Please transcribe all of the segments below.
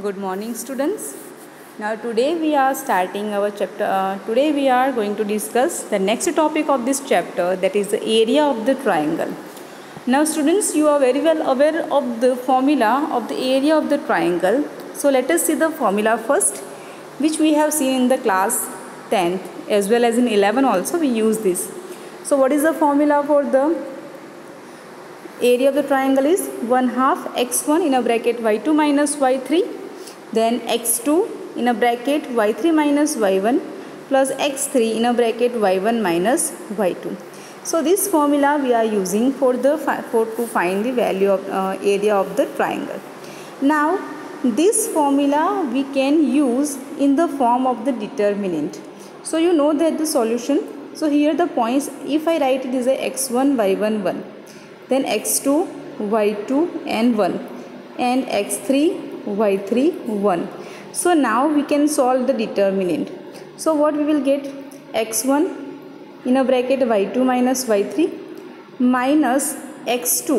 Good morning, students. Now today we are starting our chapter. Today we are going to discuss the next topic of this chapter, that is the area of the triangle. Now students, you are very well aware of the formula of the area of the triangle. So let us see the formula first, which we have seen in the class 10th as well as in 11 also we use this. So what is the formula for the area of the triangle? Is 1/2 x1 in a bracket y2 minus y3, then x2 in a bracket y3 minus y1 plus x3 in a bracket y1 minus y2. So this formula we are using to find the value of area of the triangle. Now this formula we can use in the form of the determinant. So you know that the solution. So here the points, if I write it is a x1 y1 1, then x2 y2 and 1, and x3 y3 1. So now we can solve the determinant. So what we will get? x1 in a bracket y2 minus y3 minus x2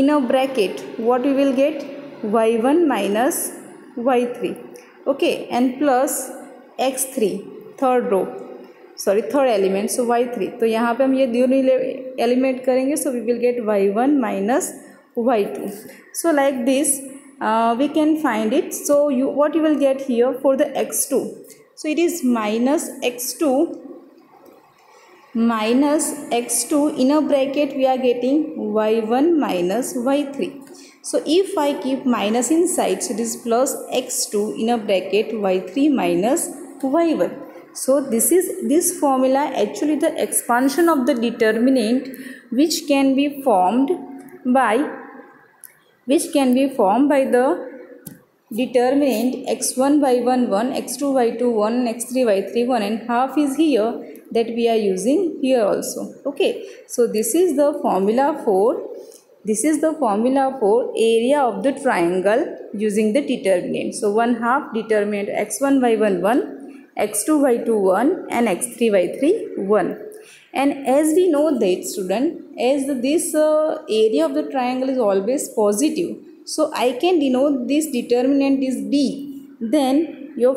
in a bracket, what we will get? y1 minus y3. Okay, and plus x3 third element, so y3. तो यहाँ पे हम ये दोनों element करेंगे, so we will get y1 minus y2. So like this we can find it. So what you will get here for the x2? So it is minus x2 in a bracket we are getting y1 minus y3. So if I keep minus inside, so it is plus x2 in a bracket y3 minus y1. So this formula actually the expansion of the determinant which can be formed by the determinant x1 y1 1, x2 y2 1, x3 y3 1, and half is here that we are using here also. Okay, so this is the formula for area of the triangle using the determinant. So 1/2 determinant x1 y1 1, x2 y2 1, and x3 y3 1. And as we know that student, as this area of the triangle is always positive, so I can denote this determinant is d. Then the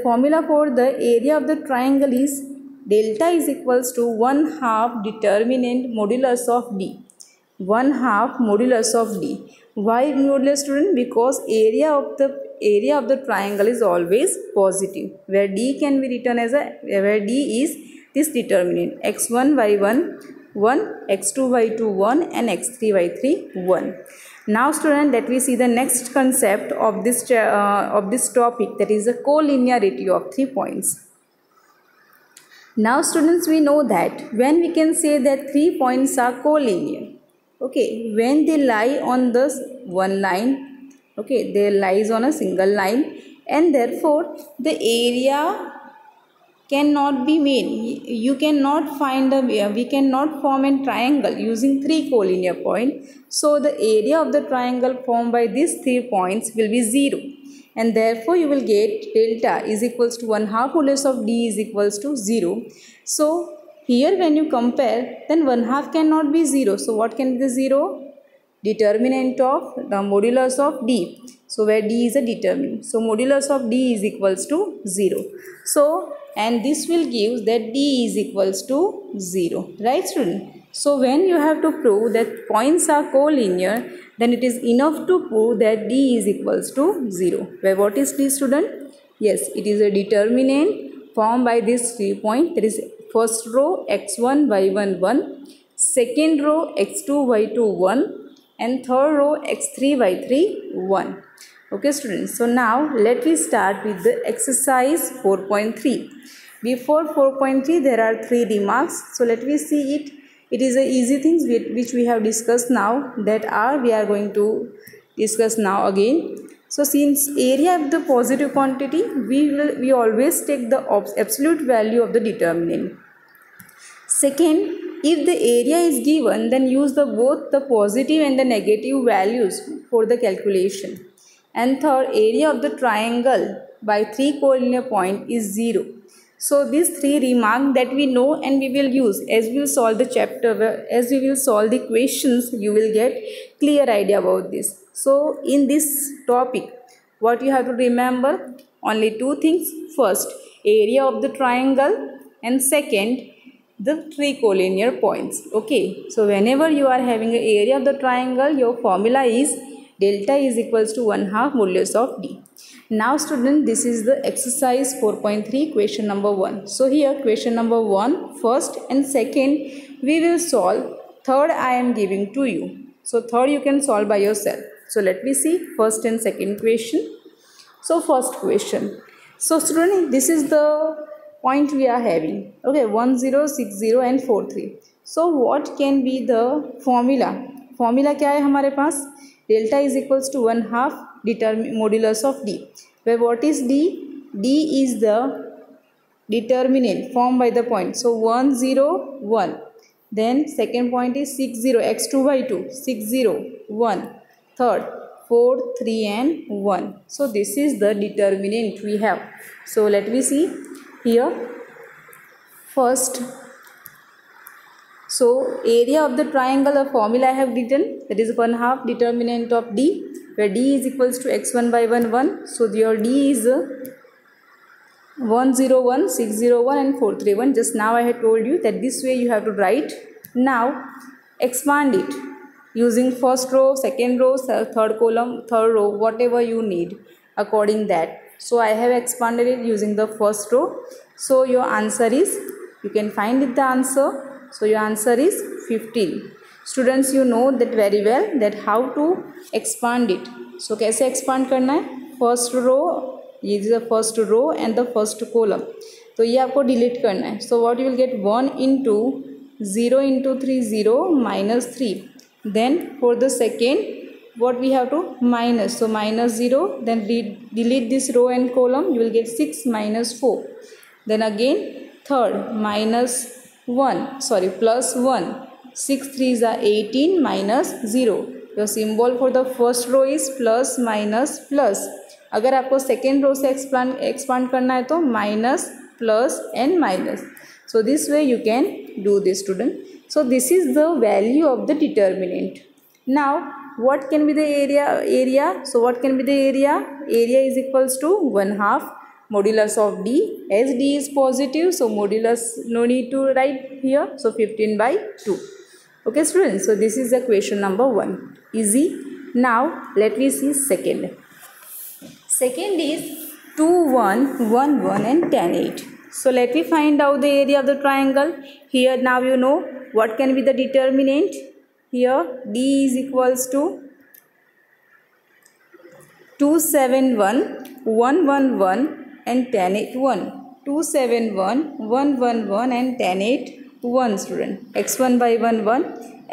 formula for the area of the triangle is delta is equals to 1/2 determinant modulus of d. 1/2 modulus of d. Why modulus, student? Because area of the triangle is always positive, where d can be written as where d is this determinant x1 y1 1, x2 y2 1, and x3 y3 1. Now student, let me see the next concept of this topic, that is the collinearity of 3 points. Now students, we know that when we can say that 3 points are collinear, okay, when they lie on the one line, okay, they lies on a single line, and therefore the area cannot be made. You cannot we cannot form a triangle using 3 collinear points. So the area of the triangle formed by these 3 points will be 0, and therefore you will get delta is equals to 1/2 modulus of d is equals to 0. So here when you compare, then 1/2 cannot be 0. So what can be the 0? Determinant of the modulus of d. So where d is a determinant, so modulus of d is equals to 0. So and this will give that d is equals to 0, right student? So when you have to prove that points are collinear, then it is enough to prove that d is equals to 0. Where what is d, student? Yes, it is a determinant formed by these 3 points. That is first row x1 y1 1, second row x2 y2 1, and third row x3 y3 1. Okay students, so now let me start with the exercise 4.3. Before 4.3 there are 3 remarks, so let me see it. It is a easy things which we have discussed now, that we are going to discuss now again. So since area of the positive quantity, we always take the absolute value of the determinant. Second, if the area is given, then use both the positive and the negative values for the calculation. And third, area of the triangle by 3 collinear point is 0. So these three remarks that we know and we will use as we will solve the chapter, as we will solve the questions, you will get clear idea about this. So in this topic, what you have to remember? Only two things. First, area of the triangle, and second, the three collinear points. Okay, so whenever you are having an area of the triangle, your formula is delta is equals to 1/2 modulus of d. Now student, this is the exercise 4.3 question number 1. So here question number 1 first and second we will solve, third I am giving to you. So third you can solve by yourself. So let me see first and second question. So first question. So student, this is the point we are having. Okay, 1 0 6 0 and 4 3. So what can be the formula? Formula क्या है हमारे पास? Delta is equals to 1/2 modulus of d. Where what is d? D is the determinant formed by the point. So 1 0 1. Then second point is 6 0 x2 by 2 6 0 1. Third 4 3 and 1. So this is the determinant we have. So let me see here. First, so area of the triangle, the formula I have written, that is 1/2 determinant of d, where d is equals to x1 by 1 1. So your d is 1 0 1 6 0 1 and 4 3 1. Just now I had told you that this way you have to write. Now expand it using first row, second row, third column, third row, whatever you need according that. So I have expanded it using the first row. So your answer is, you can find it the answer. So your answer is 15. Students, you know that very well that how to expand it. So कैसे expand करना है? First row, ये is the first row and the first column. तो ये आपको delete करना है. So what you will get? 1 into 0 into 3 0 minus 3. Then for the second, what we have to minus. So minus 0. Then delete this row and column. You will get 6 minus 4. Then again third minus 1, sorry, plus 1. 6 3s are 18 minus 0. Your symbol for the first row is plus minus plus. अगर आपको second row से expand करना है तो minus plus and minus. So this way you can do this, student. So this is the value of the determinant. Now what can be the area? So what can be the area? Area is equals to 1/2 modulus of d, as d is positive, so modulus no need to write here, so 15 by 2. Okay students, so this is the question number 1. Easy. Now let me see second. Second is 2 1 1 1 and tan 8. So let me find out the area of the triangle. Here now you know what can be the determinant. Here d is equals to 271 111 and tan 8 1. 271 111 and tan 8 1, student. x1 by 1 1,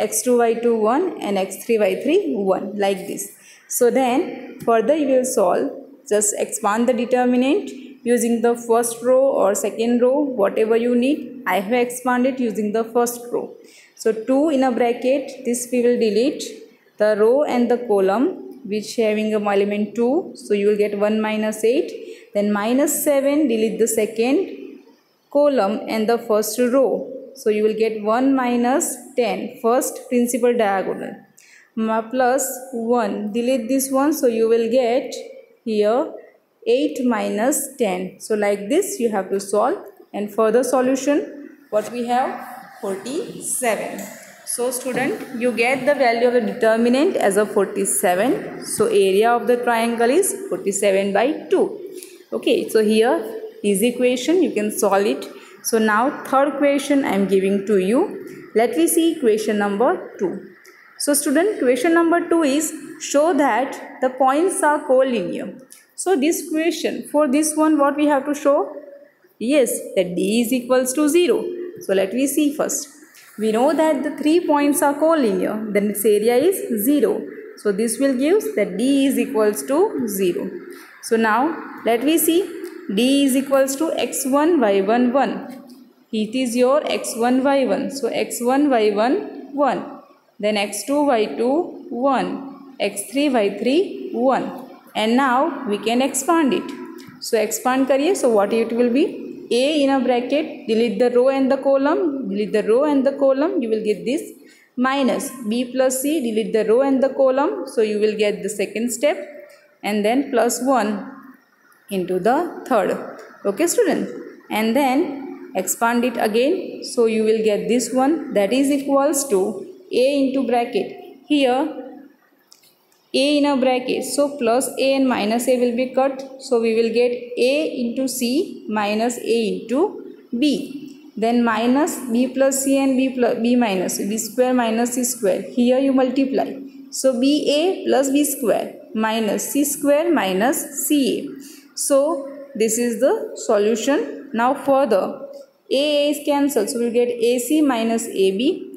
x2 by 2 1 and x3 by 3 1, like this. So then further you will solve. Just expand the determinant using the first row or second row, whatever you need. I have expanded using the first row. So 2 in a bracket, this we will delete the row and the column which having a element 2. So you will get 1 minus 8. Then minus 7, delete the second column and the first row. So you will get 1 minus 10, first principal diagonal. Plus 1, delete this one. So you will get here 8 minus 10. So like this you have to solve. And further solution, what we have? 47. So student, you get the value of the determinant as a 47. So area of the triangle is 47 by 2. Okay, so here easy question, you can solve it. So now third question I am giving to you. Let me see question number 2. So student, question number 2 is, show that the points are collinear. So this question, for this one what we have to show? Yes, that d is equals to 0. So let me see first. We know that the 3 points are collinear, then its area is 0. So this will give that d is equals to 0. So now let me see, d is equals to x1 y 1 1. It is your x1 y 1. So x1 y 1 1. Then x2 y 2 1. x3 y 3 1. And now we can expand it. So expand kariye. So what it will be? A in a bracket, delete the row and the column, you will get this, minus B plus C, delete the row and the column, so you will get the second step, and then plus 1 into the third. Okay student, and then expand it again, so you will get this one, that is equals to A into bracket, here A in a bracket, so plus A and minus A will be cut, so we will get A into C minus A into B, then minus B plus C and B minus B square minus C square, here you multiply, so BA plus B square minus C square minus CA. So this is the solution. Now further, A is cancelled, so we will get AC minus AB,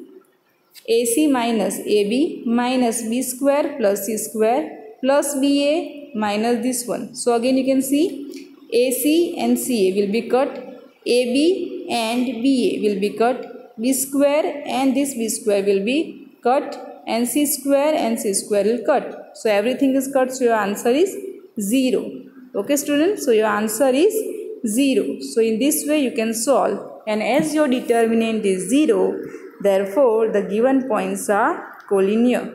AC minus AB minus B square plus C square plus BA minus this one. So again you can see AC and CA will be cut, AB and BA will be cut, B square and this B square will be cut, and C square will cut. So everything is cut, so your answer is 0. Okay students, so your answer is 0. So in this way you can solve, and as your determinant is 0, therefore the given points are collinear.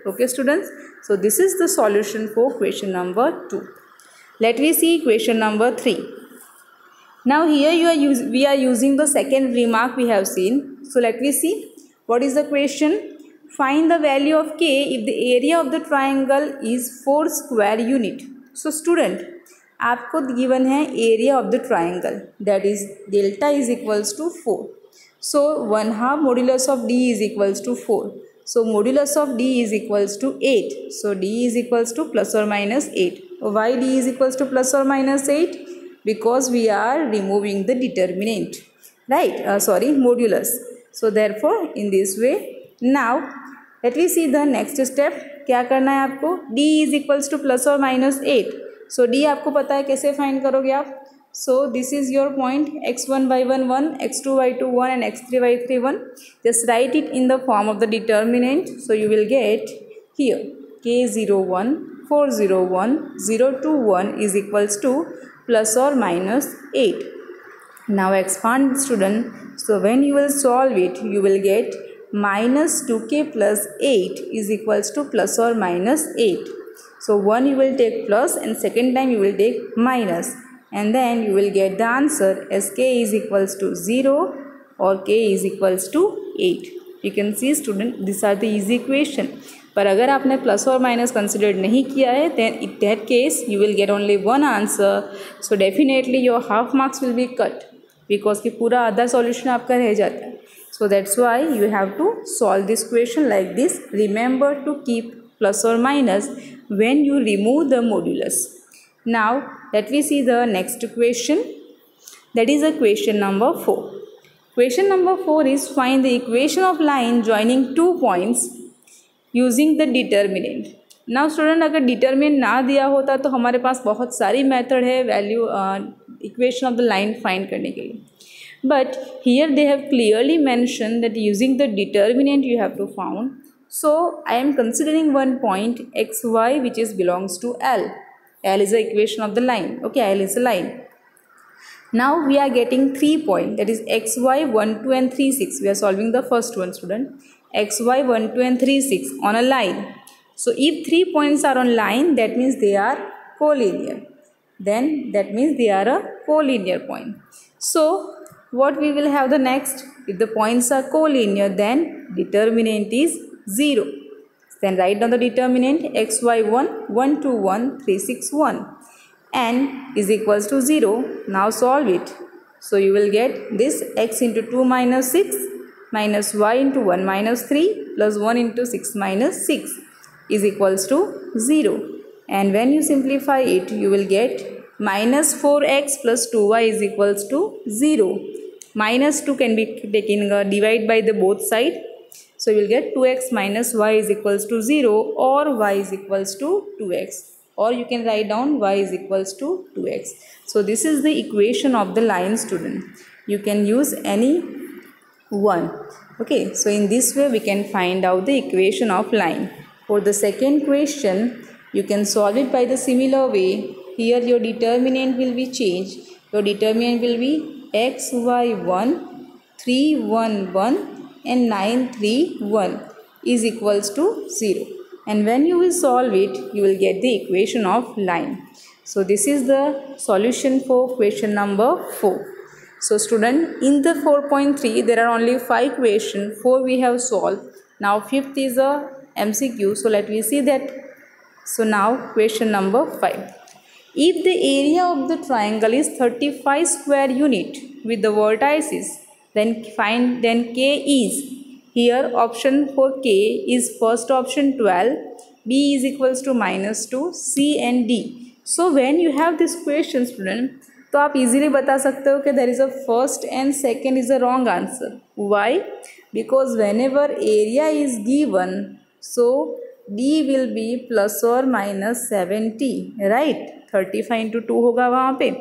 Okay students, so this is the solution for question number 2. Let me see question number 3. Now here we are using the second remark we have seen. So let me see what is the question. Find the value of k if the area of the triangle is 4 square unit. So student, आपको given है area of the triangle, that is delta is equals to 4. So 1/2 modulus of D is equals to 4. So modulus of D is equals to 8. So D is equals to plus और minus 8. Why D is equals to plus और minus 8? Because we are removing the determinant, right, modulus. So therefore in this way, now let we see the next step. क्या करना है आपको? D is equals to plus और minus 8. So D आपको पता है, कैसे फाइंड करोगे आप? So this is your point, x1 by 1 1, x2 by 2 1 and x3 by 3 1. Just write it in the form of the determinant. So you will get here k01 401 021 is equals to plus or minus 8. Now expand student. So when you will solve it, you will get minus 2k plus 8 is equals to plus or minus 8. So one you will take plus and second time you will take minus, and then you will get the answer as k is equals to 0 or k is equals to 8. You can see student, these are the easy equation. पर अगर आपने plus और minus consider नहीं किया है, then in that case you will get only one answer. So definitely your half marks will be cut because कि पूरा आधा solution आपका रह जाता है. So that's why you have to solve this question like this. Remember to keep plus or minus when you remove the modulus. Now let me see the next question, that is a question number 4. Question number 4 is find the equation of line joining 2 points using the determinant. Now student, अगर determinant ना दिया होता तो हमारे पास बहुत सारी method है value equation of the line find करने के लिए, but here they have clearly mentioned that using the determinant you have to found. So I am considering one point xy which is belongs to L. L is the equation of the line. Okay, L is a line. Now we are getting 3 points, that is xy 1 2 and 3 6. We are solving the first one student, xy 1 2 and 3 6 on a line. So if 3 points are on line, that means they are collinear. Then that means they are a collinear point. So what we will have the next? If the points are collinear, then determinant is 0. Then write down the determinant, xy1 1 2 1 3 6 1 and is equals to 0. Now solve it. So you will get this x into 2 minus 6 minus y into 1 minus 3 plus 1 into 6 minus 6 is equals to 0. And when you simplify it, you will get minus 4x plus 2y is equals to 0. Minus 2 can be taken divide by the both side. So you will get 2x minus y is equals to 0 or y is equals to 2x, or you can write down y is equals to 2x. So this is the equation of the line student. You can use any one. Okay, so in this way we can find out the equation of line. For the second question, you can solve it by the similar way. here your determinant will be changed. Your determinant will be x, y, 1, 3, 1, 1 and 9, 3, 1 is equals to 0. And when you will solve it, you will get the equation of line. So this is the solution for question number 4. So student, in the 4.3 there are only 5 questions, 4 we have solved. Now 5th is a MCQ, so let me see that. So now question number 5. If the area of the triangle is 35 square unit with the vertices, then K is, here option for K is first option 12, B is equals to -2, C and D. So when you have this question student, तो आप easily बता सकते हो कि there is a first and second is a wrong answer. Why? Because whenever area is given, so D will be plus or minus 70, right? 35 into 2 होगा वहाँ पे.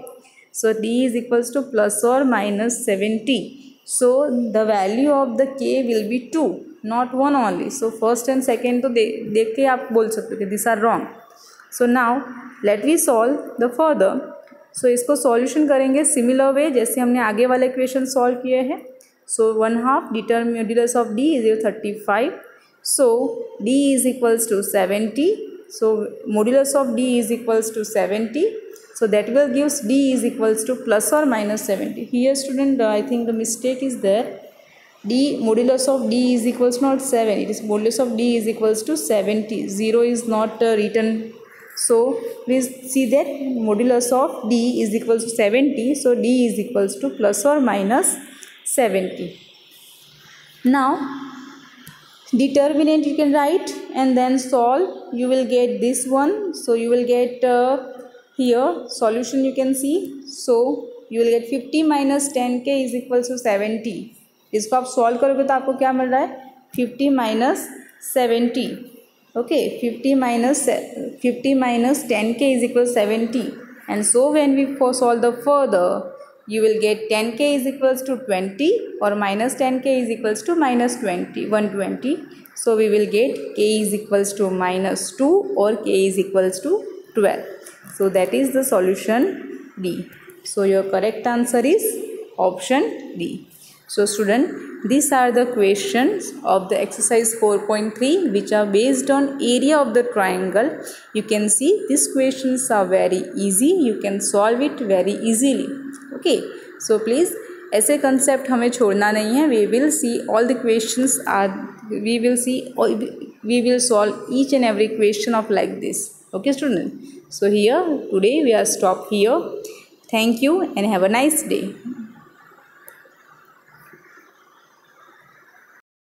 So D is equals to plus or minus 70. So the value of the K will be 2, not 1 only. So first and second तो देख के आप बोल सकते हो कि these are wrong. So now let me solve the further. So इसको solution करेंगे सिमिलर वे जैसे हमने आगे वाले इक्वेशन सॉल्व किए हैं. So 1/2 modulus of D is 35. So D is equals to 70. So modulus of D is equals to 70. So that will gives D is equals to plus or minus 70. Here student, I think the mistake is there. D modulus of D is equals not 7. It is modulus of D is equals to 70. 0 is not written. So please see that modulus of D is equals to 70. So D is equals to plus or minus 70. Now determinant you can write and then solve. You will get this one. So you will get here solution you can see. So you will get 50 minus 10k is equals to 70. इसको आप solve करोगे तो आपको क्या मिल रहा है 50 minus 70. Okay, 50 minus 10k is equal to 70. And so when we solve the further, you will get 10k is equals to 20 or minus 10k is equals to minus 120. So we will get k is equals to minus 2 or k is equals to 12. So that is the solution D. So your correct answer is option D. So student, these are the questions of the exercise 4.3 which are based on area of the triangle. You can see these questions are very easy. You can solve it very easily. Okay. So please ऐसे concept हमें छोड़ना नहीं है. We will see all the questions are, we will solve each and every question of like this. Okay student. So here today we are stop here. Thank you and have a nice day.